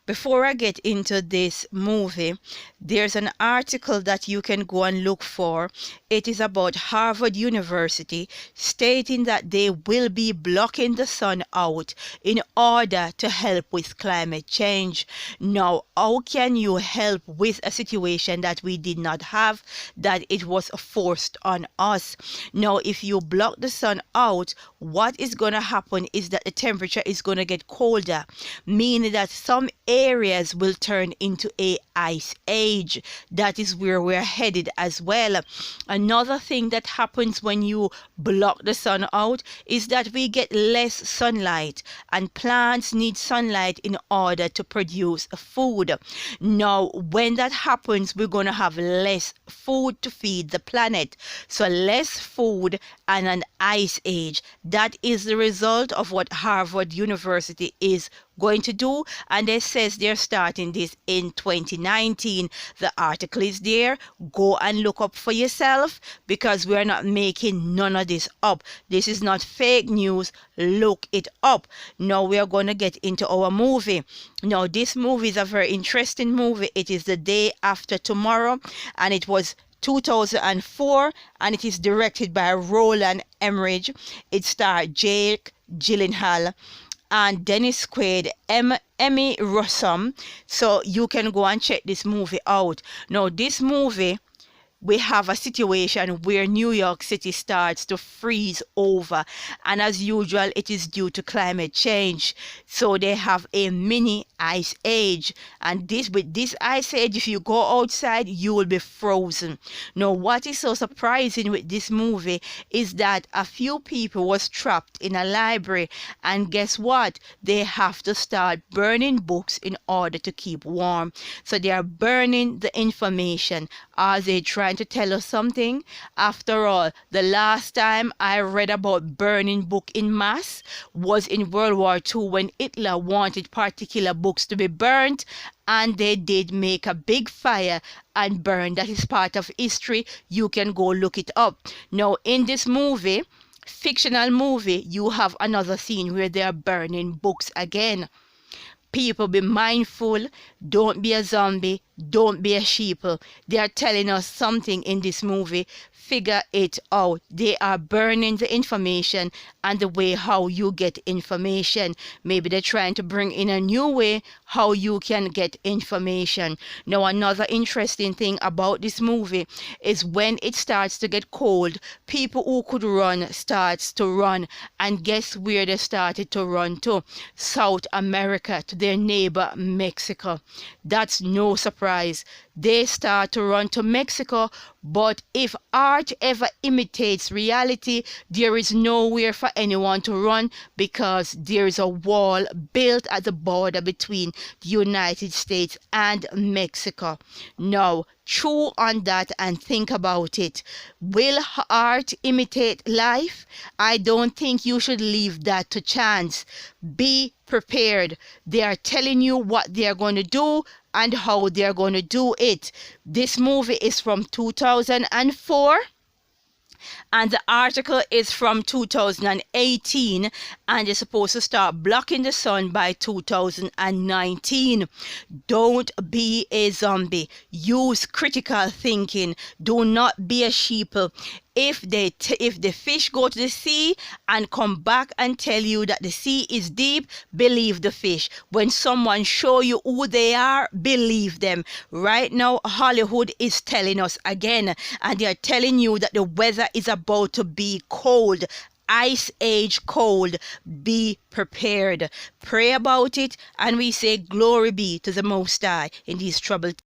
Before I get into this movie, there's an article that you can go and look for. It is about Harvard University stating that they will be blocking the sun out in order to help with climate change. Now, how can you help with a situation that we did not have, that it was forced on us? Now, if you block the sun out, what is going to happen is that the temperature is going to get colder, meaning that some areas will turn into a ice age. That is where we're headed as well. Another thing that happens when you block the sun out is that we get less sunlight, and plants need sunlight in order to produce food. Now, when that happens, we're going to have less food to feed the planet. So less food and an ice age. That is the result of what Harvard University is going to do, and they says they're starting this in 2019. The article is there. Go and look up for yourself, because we're not making none of this up. This is not fake news. Look it up. Now we are going to get into our movie. Now this movie is a very interesting movie. It is The Day After Tomorrow, and it was 2004, and it is directed by Roland Emmerich. It starred Jake Gyllenhaal and Dennis Quaid, Emmy Rossum. So you can go and check this movie out. Now this movie, we have a situation where New York City starts to freeze over, and as usual it is due to climate change. So they have a mini ice age, and with this ice age, if you go outside you will be frozen. Now what is so surprising with this movie is that a few people was trapped in a library, and guess what? They have to start burning books in order to keep warm. So they are burning the information. Are they trying to tell us something? After all, the last time I read about burning book in mass was in World War II, when Hitler wanted particular books to be burnt, and they did make a big fire and burn. That is part of history. You can go look it up. Now in this movie, fictional movie, you have another scene where they are burning books again. People, be mindful. Don't be a zombie. Don't be a sheeple. They are telling us something in this movie. Figure it out. They are burning the information and the way how you get information. Maybe they're trying to bring in a new way how you can get information. Now, another interesting thing about this movie is when it starts to get cold, people who could run starts to run. And guess where they started to run to? South America, to their neighbor Mexico. That's no surprise. They start to run to Mexico, but if art ever imitates reality, there is nowhere for anyone to run, because there is a wall built at the border between the United States and Mexico. Now, chew on that and think about it. Will art imitate life? I don't think you should leave that to chance. Be prepared. They are telling you what they are going to do and how they are going to do it. This movie is from 2004. And the article is from 2018, and they're supposed to start blocking the sun by 2019. Don't be a zombie. Use critical thinking. Do not be a sheeple. If the fish go to the sea and come back and tell you that the sea is deep, believe the fish. When someone show you who they are, believe them. Right now, Hollywood is telling us again, and they are telling you that the weather is about to be cold. Ice age cold. Be prepared. Pray about it, and we say glory be to the Most High in these troubled times.